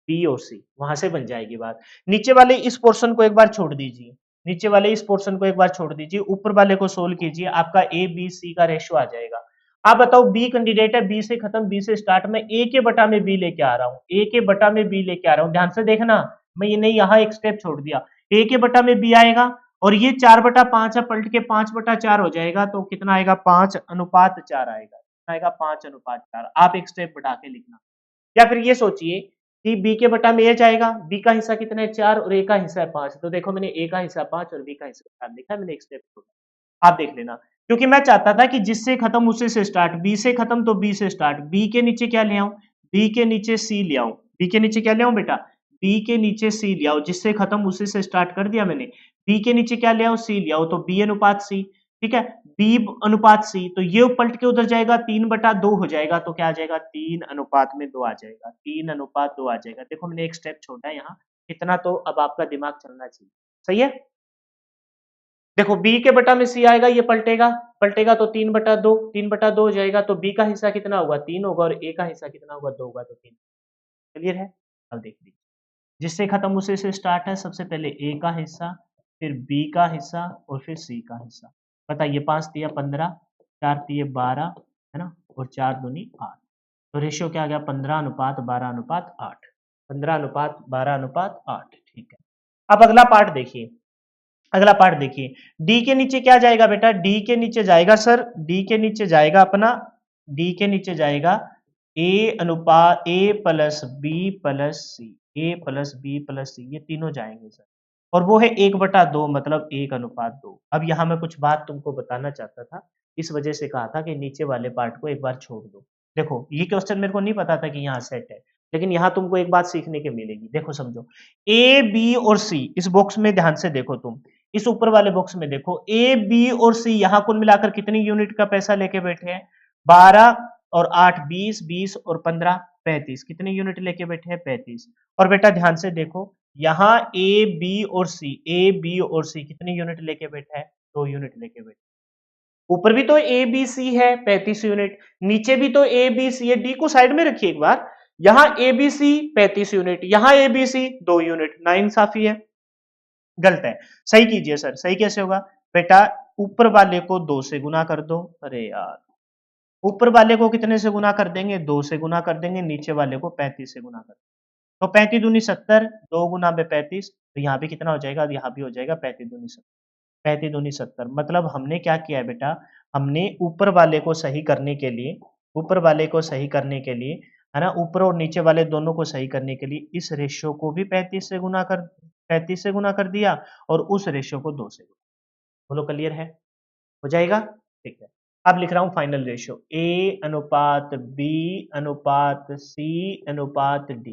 बी और सी, वहां से बन जाएगी बात। नीचे वाले इस पोर्शन को एक बार छोड़ दीजिए, नीचे वाले इस पोर्शन को एक बार छोड़ दीजिए, ऊपर वाले को सोल्व कीजिए, आपका ए, बी, सी का रेशियो आ जाएगा। आप बताओ बी कैंडिडेट है, बी से खत्म, बी से स्टार्ट, मैं ए के बटा में बी लेके आ रहा हूँ, ए के बटा में बी लेके आ रहा हूँ, ध्यान से देखना, मैं ये नहीं यहाँ एक स्टेप छोड़ दिया, ए के बटा में बी आएगा, और ये 4/5 है, पलट के 5/4 हो जाएगा, तो कितना आएगा? 5:4 आएगा, आएगा 5:4। आप एक स्टेप बढ़ा के लिखना, या फिर ये सोचिए कि बी के बटा में ए जाएगा, बी का हिस्सा कितना है? 4 और ए का हिस्सा है 5, तो देखो मैंने ए का हिस्सा 5 और बी का हिस्सा 4 लिखा है, मैंने एक स्टेप छोड़ा। आप देख लेना, क्योंकि मैं चाहता था कि जिससे खत्म उसी से स्टार्ट, बी से खत्म तो बी से स्टार्ट, बी के नीचे क्या ले आऊं? बी के नीचे सी ले आऊं, बी के नीचे क्या ले आऊं बेटा? बी के नीचे सी ले आओ, जिससे खत्म उसी से स्टार्ट कर दिया मैंने, बी के नीचे क्या ले आओ? सी ले आओ, तो बी अनुपात सी, ठीक है, बी अनुपात सी, तो ये पलट के उधर जाएगा, 3/2 हो जाएगा, तो क्या आ जाएगा? 3:2 आ जाएगा, 3:2 आ जाएगा। देखो मैंने एक स्टेप छोड़ा है यहाँ, इतना तो अब आपका दिमाग चलना चाहिए, सही है। देखो बी के बटा में सी आएगा, ये पलटेगा, पलटेगा तो 3/2, 3/2 हो जाएगा, तो बी का हिस्सा कितना होगा? 3 होगा, और ए का हिस्सा कितना होगा? 2 होगा, तो 3। क्लियर है? अब देख लीजिए, जिससे खत्म उसी से स्टार्ट है, सबसे पहले ए का हिस्सा, फिर बी का हिस्सा और फिर सी का हिस्सा। बताइए 5 तिया 15, 4 तिये 12, है ना, और 4 दूनी 8, तो रेशियो क्या आ गया? 15:12:8, 15:12:8, ठीक है। अब अगला पार्ट देखिए, अगला पार्ट देखिए, डी के नीचे क्या जाएगा बेटा? डी के नीचे जाएगा सर, डी के नीचे जाएगा अपना, डी के नीचे जाएगा ए अनुपात ए प्लस बी प्लस सी, ए प्लस बी प्लस सी, ये तीनों जाएंगे सर, और वो है 1/2, मतलब 1:2। अब यहाँ मैं कुछ बात तुमको बताना चाहता था, इस वजह से कहा था कि नीचे वाले पार्ट को एक बार छोड़ दो। देखो ये क्वेश्चन मेरे को नहीं पता था कि यहाँ सेट है, लेकिन यहाँ तुमको एक बात सीखने की मिलेगी। देखो समझो, ए, बी और सी, इस बॉक्स में ध्यान से देखो तुम, इस ऊपर वाले बॉक्स में देखो, ए, बी और सी यहाँ कुल मिलाकर कितनी यूनिट का पैसा लेके बैठे हैं? 12 और 8 20, 20 और 15 35, कितनी यूनिट लेके बैठे हैं? 35। और बेटा ध्यान से देखो, यहाँ ए, बी और सी, ए, बी और सी कितनी यूनिट लेके बैठा है? 2 यूनिट लेके बैठे। ऊपर भी तो ए, बी, सी है 35 यूनिट, नीचे भी तो ए, बी, सी है, डी को साइड में रखिए एक बार, यहाँ ए, बी, सी 35 यूनिट, यहाँ ए, बी, सी 2 यूनिट, ना इंसाफी है, गलत है। सही कीजिए सर, सही कैसे होगा बेटा? ऊपर वाले को 2 से गुना कर दो, अरे यार, ऊपर वाले को कितने से गुना कर देंगे? 2 से गुना कर देंगे, नीचे वाले को 35 से गुना कर, तो 35 दूनी 70, 2 गुना में 35, तो यहाँ भी कितना हो जाएगा? यहाँ भी हो जाएगा 35 दूनी 70, 35 दूनी 70, मतलब हमने क्या किया है बेटा? हमने ऊपर वाले को सही करने के लिए, ऊपर वाले को सही करने के लिए, है ना, ऊपर और नीचे वाले दोनों को सही करने के लिए इस रेशियो को भी 35 से गुना कर, 35 से गुना कर दिया, और उस रेशियो को 2 से गुना। बोलो क्लियर है? हो जाएगा? ठीक है। अब लिख रहा हूं फाइनल रेशियो ए अनुपात बी अनुपात सी अनुपात डी।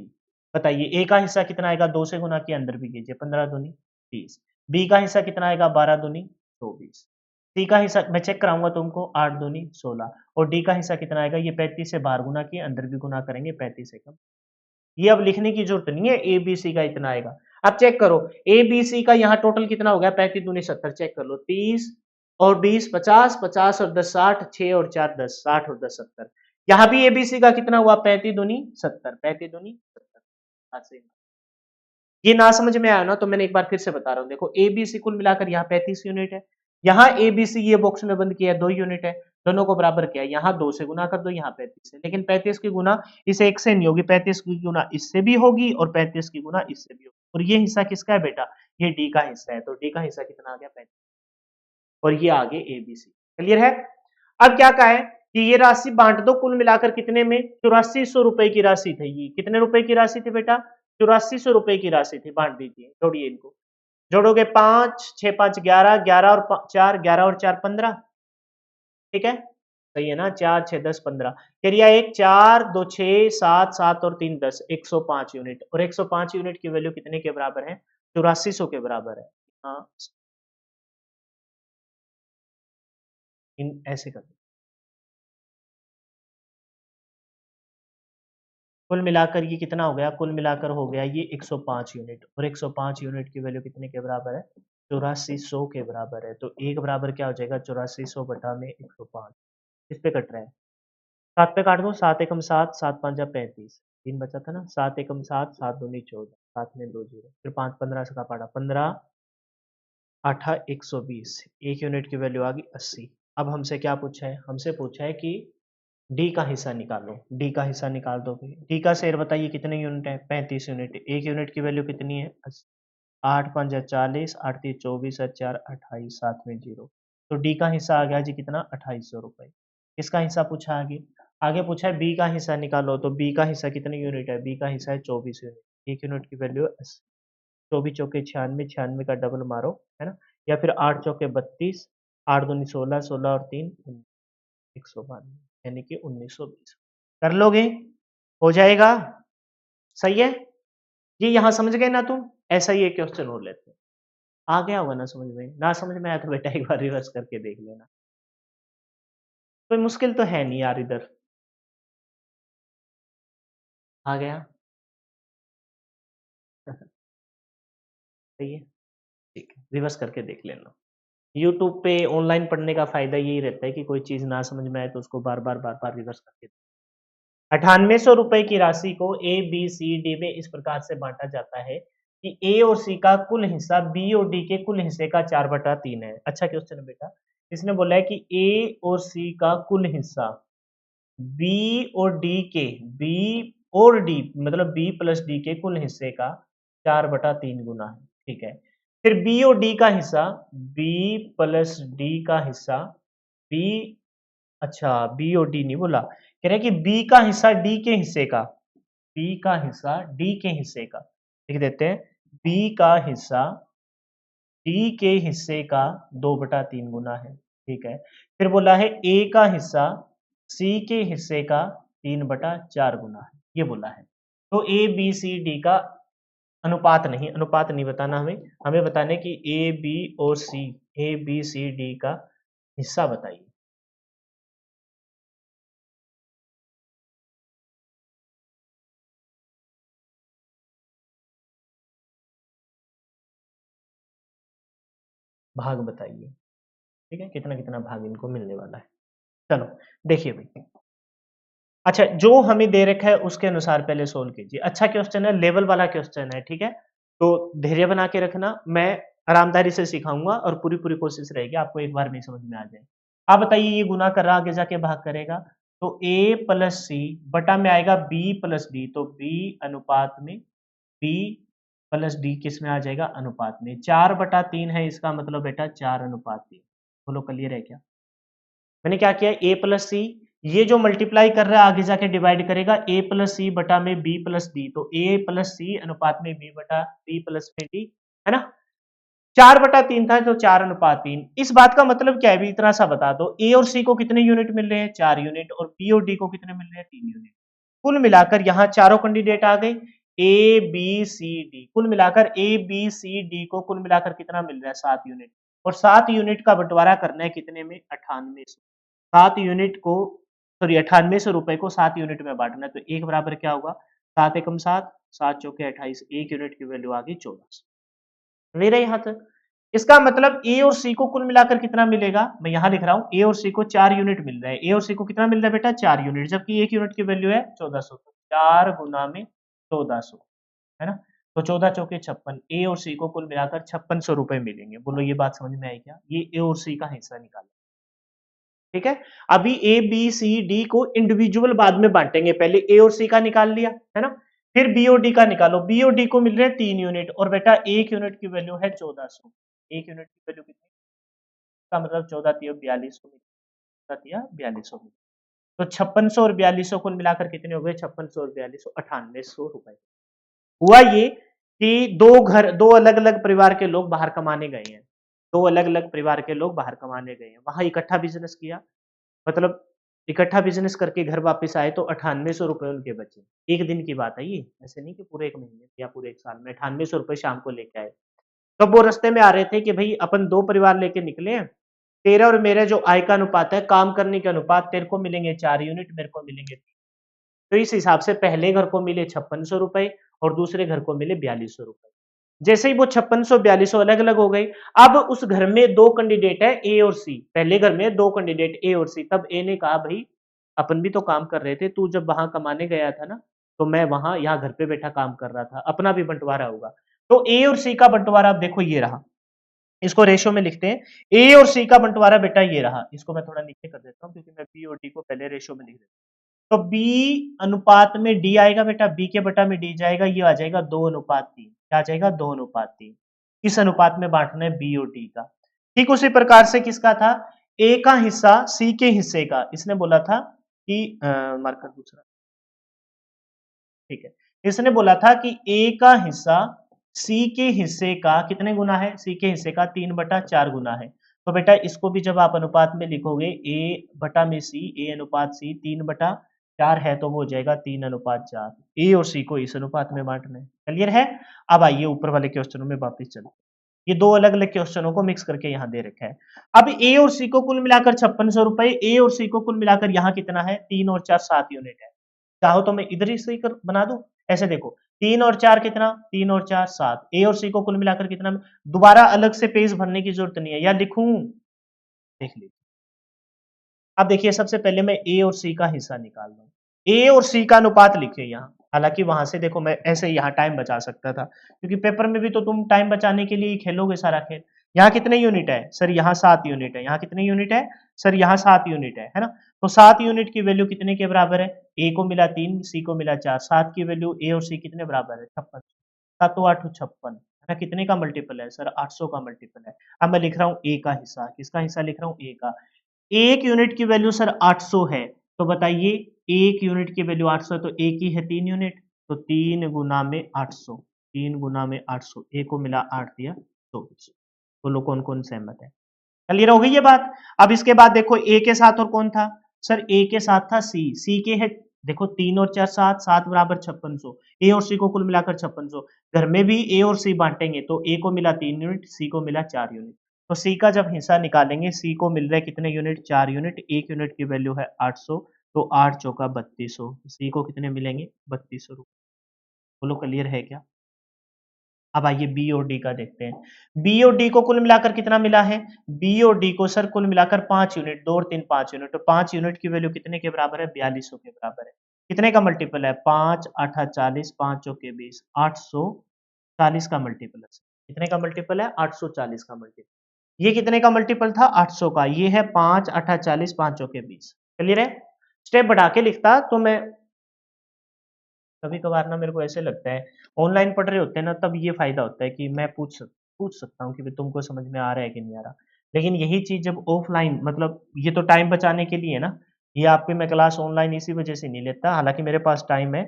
बताइए ए का हिस्सा कितना आएगा, 2 से गुना किया, अंदर भी कीजिए, 15 दूनी 30। बी का हिस्सा कितना आएगा, 12 दूनी 24। सी का हिस्सा मैं चेक कराऊंगा तुमको, 8 दूनी 16। और डी का हिस्सा कितना आएगा, ये 35 से बाहर गुना किए, अंदर भी गुना करेंगे, 35 से कम। ये अब लिखने की जरूरत नहीं है, ए बी सी का इतना आएगा। अब चेक करो ए बी सी का यहाँ टोटल कितना हो गया, 35 दूनी 70, चेक कर लो, 30 और 20 50, 50 और 10 60, 6 और 4 10, 60 और 10 70। यहाँ भी एबीसी का कितना हुआ, 35 दूनी 70, 35 दूनी 70। ये ना समझ में आया ना, तो मैंने एक बार फिर से बता रहा हूँ, देखो एबीसी कुल मिलाकर यहाँ 35 यूनिट है, यहाँ एबीसी ये बॉक्स में बंद किया है 2 यूनिट है, दोनों को बराबर किया है, यहाँ 2 से गुना कर दो, यहाँ 35 है, लेकिन 35 की गुना इस एक से नहीं होगी, 35 की गुना इससे भी होगी और 35 की गुना इससे भी होगी। और ये हिस्सा किसका है बेटा, ये डी का हिस्सा है, तो डी का हिस्सा कितना आ गया, 35, और ये आगे एबीसी। क्लियर है। अब क्या कहा है कि ये राशि बांट दो कुल मिलाकर कितने में, 8400 रुपए की राशि थी। ये कितने रुपए की राशि थी बेटा, 8400 रुपए की राशि थी, बांट दीजिए, जोड़िए इनको, जोड़ोगे 5 6 5 11, 11 और 4 11 और 4 15, ठीक है, सही है ना, 4 6 10 15। क्रिया 1 4 2 6 7 7 और 3 10, 105 यूनिट, और 105 यूनिट की वैल्यू कितने के बराबर है, 8400 के बराबर है। हाँ, इन ऐसे कर, कुल मिलाकर ये कितना हो गया, कुल मिलाकर हो गया ये 105 यूनिट, और 105 यूनिट की वैल्यू कितने के बराबर है, 8400 के बराबर है। तो एक बराबर क्या हो जाएगा, 8400 बटा में 105। किस पे कट रहा है, 7 पे काट दो, 7 एकम 7, 7 5 जा 35, 3 बचा था ना, 7 एकम 7, 7 दूनी 14, 7 में 2 जीरो, फिर 5 15 से का पाड़ा 15 8 120, एक यूनिट की वैल्यू आ गई 80। अब हमसे क्या पूछा है, हमसे पूछा है कि डी का हिस्सा निकालो, डी का हिस्सा निकाल दोगे, डी का शेयर बताइए कितने यूनिट है, 35 यूनिट, एक यूनिट की वैल्यू कितनी है, 8 5 40, 8 3 24, 4 28, 7 में जीरो, तो डी का हिस्सा आ गया जी कितना, 2800 रुपए। किसका हिस्सा पूछा, आगे आगे पूछा है बी का हिस्सा निकालो, तो बी का हिस्सा कितने यूनिट है, बी का हिस्सा है 24 यूनिट, एक यूनिट की वैल्यू है 24 चौके 96, 96 का डबल मारो, है ना, या फिर 8 चौके 32, 8 दूनी 16, 16 और 3 192, यानी कि 1920। कर लोगे, हो जाएगा, सही है। ये यहां समझ गए ना तुम, ऐसा ही एक क्वेश्चन और लेते हैं, आ गया होगा ना समझ में, ना समझ में आया तो बेटा एक बार रिवर्स करके देख लेना, कोई मुश्किल तो है नहीं यार इधर, आ गया। सही है, ठीक है, रिवर्स करके देख लेना। यूट्यूब पे ऑनलाइन पढ़ने का फायदा यही रहता है कि कोई चीज ना समझ में आए तो उसको बार बार रिवर्स करके, 9800 रुपए की राशि को ए बी सी डी में इस प्रकार से बांटा जाता है कि ए और सी का कुल हिस्सा बी और डी के कुल हिस्से का 4/3 है। अच्छा क्वेश्चन है बेटा, इसने बोला है कि ए और सी का कुल हिस्सा बी और डी के, बी और डी मतलब बी प्लस डी के कुल हिस्से का 4/3 गुना है, ठीक है। फिर बी और डी का हिस्सा, बी प्लस डी का हिस्सा, बी, अच्छा बी और डी नहीं बोला, कह रहे हैं कि बी का हिस्सा डी के हिस्से का, बी का हिस्सा डी के हिस्से का, लिख देते हैं, बी का हिस्सा डी के हिस्से का 2/3 गुना है, ठीक है। फिर बोला है ए का हिस्सा सी के हिस्से का 3/4 गुना है, ये बोला है। तो ए बी सी डी का अनुपात नहीं, अनुपात नहीं बताना हमें, हमें बताने कि ए बी और सी, ए बी सी डी का हिस्सा बताइए। भाग बताइए, ठीक है, कितना कितना भाग इनको मिलने वाला है। चलो देखिए भाई, अच्छा जो हमें दे रखा है उसके अनुसार पहले सोल्व कीजिए। अच्छा क्वेश्चन है, लेवल वाला क्वेश्चन है, ठीक है, तो धैर्य बना के रखना, मैं आरामदारी से सिखाऊंगा और पूरी पूरी कोशिश रहेगी आपको एक बार में समझ में आ जाए। आप बताइए ये गुना कर रहा आगे जाके भाग करेगा, तो ए प्लस सी बटा में आएगा बी प्लस डी, तो बी अनुपात में बी प्लस डी किस में आ जाएगा, अनुपात में। 4/3 है, इसका मतलब बेटा 4:3। बोलो क्लियर है क्या, मैंने क्या किया, ए प्लस सी, ये जो मल्टीप्लाई कर रहा है आगे जाके डिवाइड करेगा, ए प्लस सी बटा में बी प्लस डी, तो ए प्लस सी अनुपात में बी बटा बी प्लस में डी, है ना। 4/3 था तो 4:3। इस बात का मतलब क्या है, भी इतना सा बता दो, ए और सी को कितने यूनिट मिल रहे हैं, 4 यूनिट, और बी और डी को कितने मिल रहे हैं, 3 यूनिट। कुल मिलाकर यहाँ चारों कैंडिडेट आ गए, ए बी सी डी, कुल मिलाकर ए बी सी डी को कुल मिलाकर कितना मिल रहा है, 7 यूनिट। और 7 यूनिट का बंटवारा करना है कितने में, 9800। 7 यूनिट को, सॉरी 9800 रुपए को 7 यूनिट में बांटना है, तो एक बराबर क्या होगा, 7 एकम 7, 7 चौके 28, एक यूनिट की वैल्यू आ गई 1400। मेरे यहाँ तक, इसका मतलब ए और सी को कुल मिलाकर कितना मिलेगा, मैं यहाँ लिख रहा हूँ, ए और सी को 4 यूनिट मिल रहा है, ए और सी को कितना मिल रहा है बेटा, 4 यूनिट, जबकि एक यूनिट की वैल्यू है 1400, तो 4 गुना में 1400, है ना। तो 14 चौके 56, ए और सी को कुल मिलाकर 5600 रुपए मिलेंगे। बोलो ये बात समझ में आई क्या, ये ए और सी का हिस्सा निकालो, ठीक है। अभी ए बी सी डी को इंडिविजुअल बाद में बांटेंगे, पहले ए और सी का निकाल लिया, है ना। फिर बी और डी का निकालो, बी और डी को मिल रहे हैं 3 यूनिट, और बेटा एक यूनिट की वैल्यू है 1400, एक यूनिट की वैल्यू कितनी, का मतलब 14 तिया 4200, 14 तिया 4200, तो 5600 और 4200 कुल मिलाकर कितने हो गए, 5600 और 4200 9800 रुपए। हुआ ये कि दो अलग अलग परिवार के लोग बाहर कमाने गए हैं, दो अलग अलग परिवार के लोग बाहर कमाने गए हैं, वहां इकट्ठा बिजनेस किया, मतलब इकट्ठा बिजनेस करके घर वापस आए तो 9800 रुपए उनके बचे। एक दिन की बात है ये, ऐसे नहीं कि पूरे एक महीने या पूरे एक साल में, 9800 रुपए शाम को लेके आए। तब वो रास्ते में आ रहे थे कि भाई अपन दो परिवार लेके निकले हैं, तेरा और मेरा जो आय का अनुपात है, काम करने के अनुपात, तेरे को मिलेंगे 4 यूनिट, मेरे को मिलेंगे 3। तो इस हिसाब से पहले घर को मिले 5600 रुपए और दूसरे घर को मिले 4200 रुपए। जैसे ही वो 5600 4200 अलग अलग हो गई, अब उस घर में दो कैंडिडेट है ए और सी, पहले घर में दो कैंडिडेट ए और सी, तब ए ने कहा भाई अपन भी तो काम कर रहे थे, तू जब वहां कमाने गया था ना, तो मैं वहां यहाँ घर पे बैठा काम कर रहा था, अपना भी बंटवारा होगा। तो ए और सी का बंटवारा अब देखो ये रहा, इसको रेशो में लिखते हैं, ए और सी का बंटवारा बेटा ये रहा, इसको मैं थोड़ा नीचे कर देता हूँ क्योंकि मैं बी और डी को पहले रेशो में लिख देता हूँ। तो बी अनुपात में डी आएगा बेटा, बी के बटा में डी जाएगा, ये आ जाएगा 2:3, क्या आ जाएगा 2:3। इस अनुपात में बांटना है बी और डी का। ठीक उसी प्रकार से किसका था, ए का हिस्सा सी के हिस्से का, इसने बोला था कि मार्कर दूसरा, ठीक है, इसने बोला था कि ए का हिस्सा सी के हिस्से का कितने गुना है, सी के हिस्से का 3/4 गुना है। तो बेटा इसको भी जब आप अनुपात में लिखोगे, ए बटा में सी, ए अनुपात सी 3/4 है, तो वो हो जाएगा 3:4। ए और सी को इस अनुपात में बांटना है, क्लियर है। अब आइए ऊपर वाले क्वेश्चनों में वापस चलो, ये दो अलग अलग क्वेश्चनों को मिक्स करके यहाँ दे रखा है। अब ए और सी को कुल मिलाकर 5600 रुपए, ए और सी को कुल मिलाकर यहाँ कितना है, 3 और 4 7 यूनिट है। चाहो तो मैं इधर ही सही कर बना दूं, ऐसे देखो 3 और 4 कितना, 3 और 4 7, ए और सी को कुल मिलाकर कितना, दोबारा अलग से पेज भरने की जरूरत नहीं है, या लिखूं, देख लीजिए। अब देखिए सबसे पहले मैं ए और सी का हिस्सा निकाल रहा हूँ, ए और सी का अनुपात लिखिए यहाँ, हालांकि वहां से देखो मैं ऐसे यहाँ टाइम बचा सकता था, क्योंकि पेपर में भी तो तुम टाइम बचाने के लिए ही खेलोगे सारा खेल। यहाँ कितने यूनिट है सर, यहाँ 7 यूनिट है, यहाँ कितने यूनिट है सर, यहाँ 7 यूनिट है ना। तो 7 यूनिट की वैल्यू कितने के बराबर है, ए को मिला 3, सी को मिला 4, 7 की वैल्यू ए और सी कितने बराबर है, 56, 7 8 56, है ना, कितने का मल्टीपल है सर, 800 का मल्टीपल है। अब मैं लिख रहा हूँ ए का हिस्सा, किसका हिस्सा लिख रहा हूँ, ए का। एक यूनिट की वैल्यू सर 800 है, तो बताइए एक यूनिट की वैल्यू 800 है, तो एक ही है 3 यूनिट, तो 3 गुना में 800, 3 गुना में 800, ए को मिला 8 दिया 24। बोलो कौन कौन सहमत है, क्लियर हो गई ये बात। अब इसके बाद देखो ए के साथ और कौन था सर, ए के साथ था सी, सी के है देखो 3 और 4 7, 7 बराबर 5600, ए और सी को कुल मिलाकर 5600, घर में भी ए और सी बांटेंगे तो ए को मिला 3 यूनिट, सी को मिला 4 यूनिट। तो सी का जब हिस्सा निकालेंगे, सी को मिल रहा है कितने यूनिट, 4 यूनिट, एक यूनिट की वैल्यू है 800, तो 8 चौका 3200, सी को कितने मिलेंगे 3200 रुपए। बोलो क्लियर है क्या। अब आइए बी और डी का देखते हैं, बी और डी को कुल मिलाकर कितना मिला है, बी और डी को सर कुल मिलाकर 5 यूनिट, 2 और 3 5 यूनिट, तो 5 यूनिट की वैल्यू कितने के बराबर है, 4200 के बराबर है। कितने का मल्टीपल है, 5 8 40, 5 चौके 20, 840 का मल्टीपल है। कितने का मल्टीपल है, 840 का मल्टीपल। ये कितने का मल्टीपल था, 800 का, ये है 5 8 40, 5 चौके 20। क्लियर है। स्टेप बढ़ा के लिखता तो मैं, कभी कभार ना मेरे को ऐसे लगता है, ऑनलाइन पढ़ रहे होते हैं ना, तब ये फायदा होता है कि मैं पूछ सकता हूँ कि भाई तुमको समझ में आ रहा है कि नहीं आ रहा। लेकिन यही चीज जब ऑफलाइन, मतलब ये तो टाइम बचाने के लिए ना, ये आपकी मैं क्लास ऑनलाइन इसी वजह से नहीं लेता, हालांकि मेरे पास टाइम है।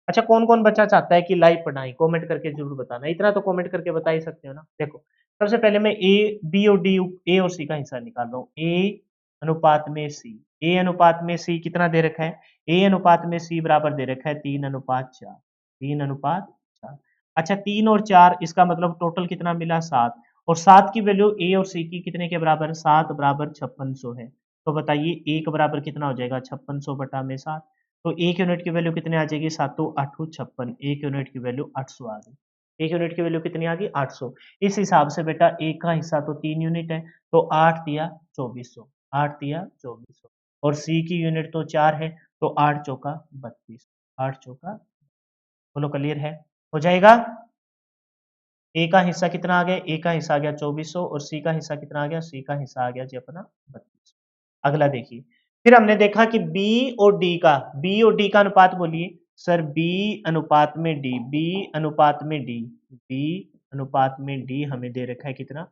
अच्छा कौन कौन बच्चा चाहता है कि लाइव पढ़ाई, कमेंट करके जरूर बताना, इतना तो कमेंट करके बता ही सकते हो ना। देखो सबसे पहले मैं ए बी और डी ए और सी का हिस्सा निकाल रहा हूँ। ए अनुपात में सी, ए अनुपात में सी कितना दे रखा है, ए अनुपात में सी बराबर दे रखा है 3:4, 3:4। अच्छा 3 और 4 इसका मतलब टोटल कितना मिला 7, और 7 की वैल्यू ए और सी की कितने के बराबर, 7 बराबर 5600 है। तो बताइए ए का बराबर कितना हो जाएगा, 5600 बटा में 7। तो एक यूनिट की वैल्यू कितने आ जाएगी, 7 8 56, एक यूनिट की वैल्यू 800 आ गई। एक यूनिट की वैल्यू कितनी आ गई, 800। इस हिसाब से बेटा ए का हिस्सा तो 3 यूनिट है, तो 8 दिया 2400, 8 दिया 2400, और सी की यूनिट तो 4 है, तो 8 चौका 32, 8 चौका। बोलो क्लियर है, हो जाएगा। ए का हिस्सा कितना आ गया, ए का हिस्सा आ गया 2400, और सी का हिस्सा कितना आ गया, सी का हिस्सा आ गया जी अपना 32। अगला देखिए, फिर हमने देखा कि बी और डी का, बी और डी का अनुपात बोलिए सर, बी अनुपात में डी, बी अनुपात में डी, बी अनुपात में डी हमें दे रखा है कितना,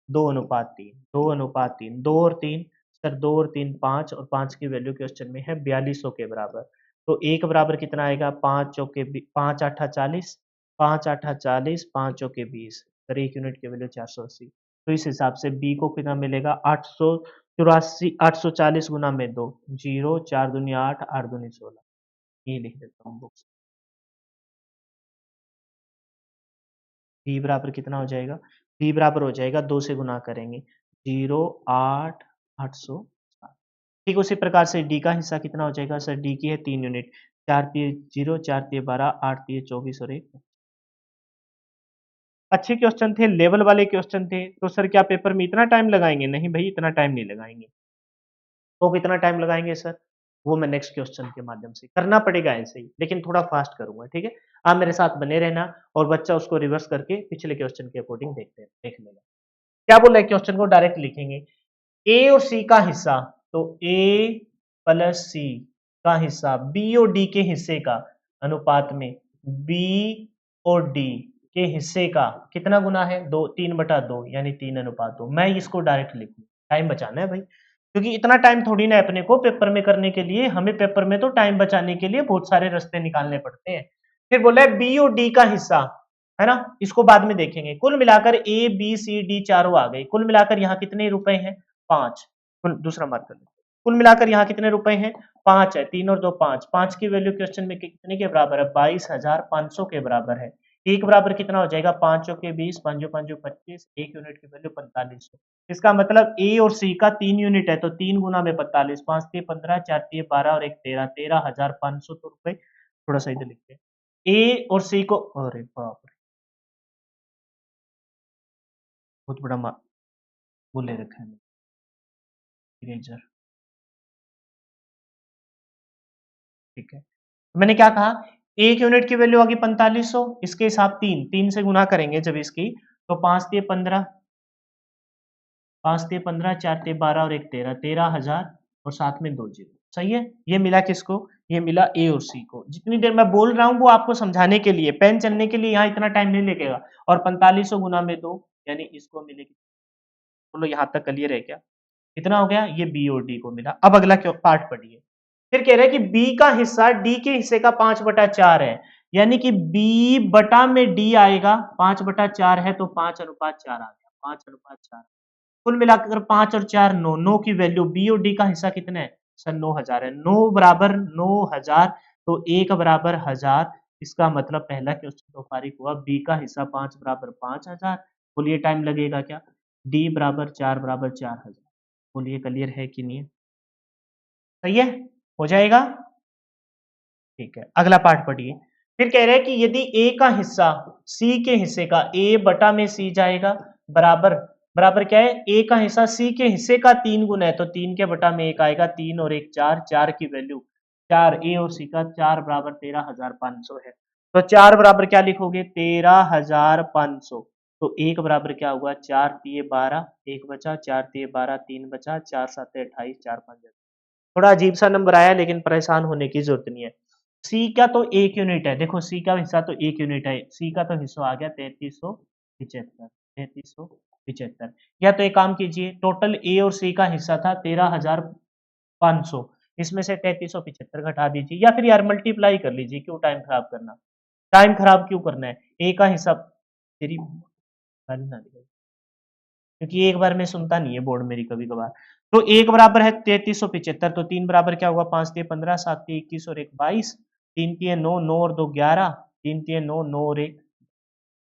2:3, 2:3, 2 और 3 सर, 2 और 3 5, और 5 की वैल्यू क्वेश्चन में है 4200 के बराबर। तो एक बराबर कितना आएगा, 5 चौके 5 8 40, 5 8 40, 5 चौके 20, सर एक यूनिट की वैल्यू 480। तो इस हिसाब से बी को कितना मिलेगा, 884, 840 गुना में 2, 0 4 दूनी 8, 8 दूनी 16, ये लिख देता हूँ बुक्स। बी बराबर कितना हो जाएगा, बी बराबर हो जाएगा 2 से गुना करेंगे, 0 8 800। ठीक उसी प्रकार से डी का हिस्सा कितना हो जाएगा सर, डी की है 3 यूनिट, 4 तिये 0, 4 तिये 12, 8 तिये 24 और 1। अच्छे क्वेश्चन थे, लेवल वाले क्वेश्चन थे, तो सर क्या पेपर में इतना टाइम लगाएंगे, नहीं भाई इतना टाइम नहीं लगाएंगे। तो कितना टाइम लगाएंगे सर, वो मैं नेक्स्ट क्वेश्चन के माध्यम से करना पड़ेगा ऐसे ही, लेकिन थोड़ा फास्ट करूंगा, ठीक है। आप मेरे साथ बने रहना, और बच्चा उसको रिवर्स करके पिछले क्वेश्चन के अकॉर्डिंग देख लेगा। क्या बोल रहे हैं, क्वेश्चन को डायरेक्ट लिखेंगे, ए और सी का हिस्सा, तो ए प्लस सी का हिस्सा बी और डी के हिस्से का अनुपात में बी और डी के हिस्से का कितना गुना है, 3/2, यानी 3:2। मैं इसको डायरेक्ट लिखूं, टाइम बचाना है भाई, क्योंकि इतना टाइम थोड़ी ना अपने को पेपर में करने के लिए, हमें पेपर में तो टाइम बचाने के लिए बहुत सारे रास्ते निकालने पड़ते हैं। फिर बोला है बी और डी का हिस्सा, है ना, इसको बाद में देखेंगे। कुल मिलाकर ए बी सी डी चारों आ गए, कुल मिलाकर यहाँ कितने रुपए हैं, 5। दूसरा मार्क कर लेते, कुल मिलाकर यहाँ कितने रुपए हैं, 5 है, 3 और 2 5, 5 की वैल्यू क्वेश्चन में कितने के बराबर है, 22,500 के बराबर है। एक बराबर कितना हो जाएगा, 5 के 20, 5 5 25, एक यूनिट की वैल्यू 4500। इसका मतलब ए और सी का 3 यूनिट है, तो 3 गुना में 45, 5 3 15, 4 3 12 और 1 13, 13,500 तो रुपए। थोड़ा सा इधर लिखते हैं, ए और सी को, अरे बाप रे बहुत बड़ा वो ले रखा है इरेजर, ठीक है। मैंने क्या कहा, एक यूनिट की वैल्यू आ गई 4500, इसके हिसाब 3 से गुना करेंगे जब इसकी, तो 5 3 15, 5 3 15, 4 3 12 और 1 13, 13,000, और साथ में 2 जीरो। सही है, ये मिला किसको, ये मिला ए और सी को। जितनी देर मैं बोल रहा हूँ वो आपको समझाने के लिए, पेन चलने के लिए यहाँ इतना टाइम नहीं लगेगा। और 4500 गुना में 2, यानी इसको मिलेगी। बोलो यहाँ तक क्लियर है क्या, कितना हो गया, ये बी और डी को मिला। अब अगला क्यों पार्ट पढ़िए, फिर कह रहे हैं कि बी का हिस्सा डी के हिस्से का 5/4 है, यानी कि बी बटा में डी आएगा, 5/4 है, तो 5:4 आ गया, 5:4। कुल मिलाकर 5 और 4 9, 9 की वैल्यू, बी और डी का हिस्सा कितने है सर, 9000 है, 9 बराबर 9000, तो 1 बराबर 1000। इसका मतलब पहला क्वेश्चन तो फारिग हुआ, बी का हिस्सा 5 बराबर 5000। बोलिए टाइम लगेगा क्या, डी बराबर 4 बराबर 4000। बोलिए क्लियर है कि नहीं है, सही है, हो जाएगा, ठीक है। अगला पार्ट पढ़िए, फिर कह रहे हैं कि यदि ए का हिस्सा सी के हिस्से का, ए बटा में सी जाएगा, बराबर, बराबर क्या है, ए का हिस्सा सी के हिस्से का 3 गुना है, तो 3 के बटा में 1 आएगा, 3 और 1 4, 4 की वैल्यू 4, ए और सी का 4 बराबर 13,500 है। तो 4 बराबर क्या लिखोगे, 13,500। तो 1 बराबर क्या हुआ, 4 तिये 12, 1 बचा, 4 तिये 12, 3 बचा, 4 7 28, 4 5। थोड़ा अजीब सा नंबर आया, लेकिन परेशान होने की जरूरत नहीं है। सी का तो 1 यूनिट है, देखो सी का हिस्सा तो 1 यूनिट है, सी का तो हिस्सा आ गया 3375, 3375। या तो एक काम कीजिए, टोटल ए और सी का हिस्सा था 13,500, इसमें से 3375 घटा दीजिए, या फिर यार मल्टीप्लाई कर लीजिए, क्यों टाइम खराब करना, टाइम खराब क्यों करना है, ए का हिस्सा, तेरी गाली ना दे। क्योंकि एक बार में सुनता नहीं है बोर्ड मेरी कभी कभार। तो एक बराबर है 3375, तो तीन बराबर क्या होगा, 5 तिये 15, 7 तिये 21 और एक 22, 3 तिये 9, 9 और 2 11, 3 तिये 9, 9 और एक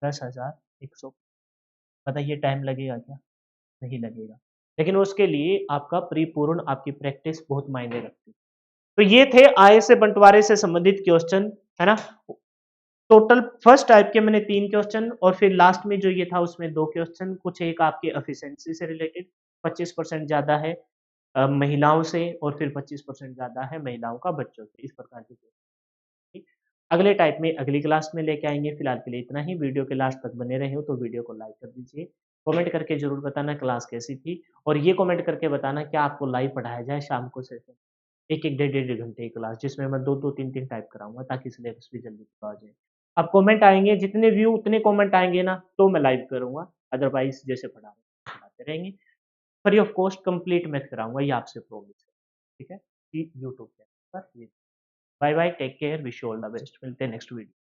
10,100। बताइए टाइम लगेगा क्या? नहीं लगेगा। लेकिन उसके लिए आपका परिपूर्ण आपकी प्रैक्टिस बहुत मायने रखती है। तो ये थे आय से बंटवारे से संबंधित क्वेश्चन, है ना। टोटल फर्स्ट टाइप के मैंने 3 क्वेश्चन और फिर लास्ट में जो ये था उसमें 2 क्वेश्चन, कुछ एक आपके एफिशिएंसी से रिलेटेड, 25% ज़्यादा है महिलाओं से और फिर 25% ज़्यादा है महिलाओं का बच्चों से, इस प्रकार के ठीक। अगले टाइप में अगली क्लास में लेके आएँगे, फिलहाल के लिए इतना ही। वीडियो के लास्ट तक बने रहे हो तो वीडियो को लाइक कर दीजिए। कमेंट करके ज़रूर बताना क्लास कैसी थी और ये कमेंट करके बताना क्या आपको लाइव पढ़ाया जाए शाम को सेशन, 1-1 डेढ़-डेढ़ घंटे की क्लास जिसमें मैं 2-2 3-3 टाइप कराऊँगा ताकि सिलेबस भी जल्दी पूरा हो जाए। अब कमेंट आएँगे, जितने व्यू उतने कमेंट आएँगे ना तो मैं लाइव करूँगा, अदरवाइज़ जैसे पढ़ा रहे हैं पढ़ाते रहेंगे। Free of cost complete math कराऊँगा, ये आपसे प्रॉमिस है। ठीक है? यूट्यूब चैनल पर। Bye bye, take care, wish you all the best. मिलते हैं नेक्स्ट वीडियो।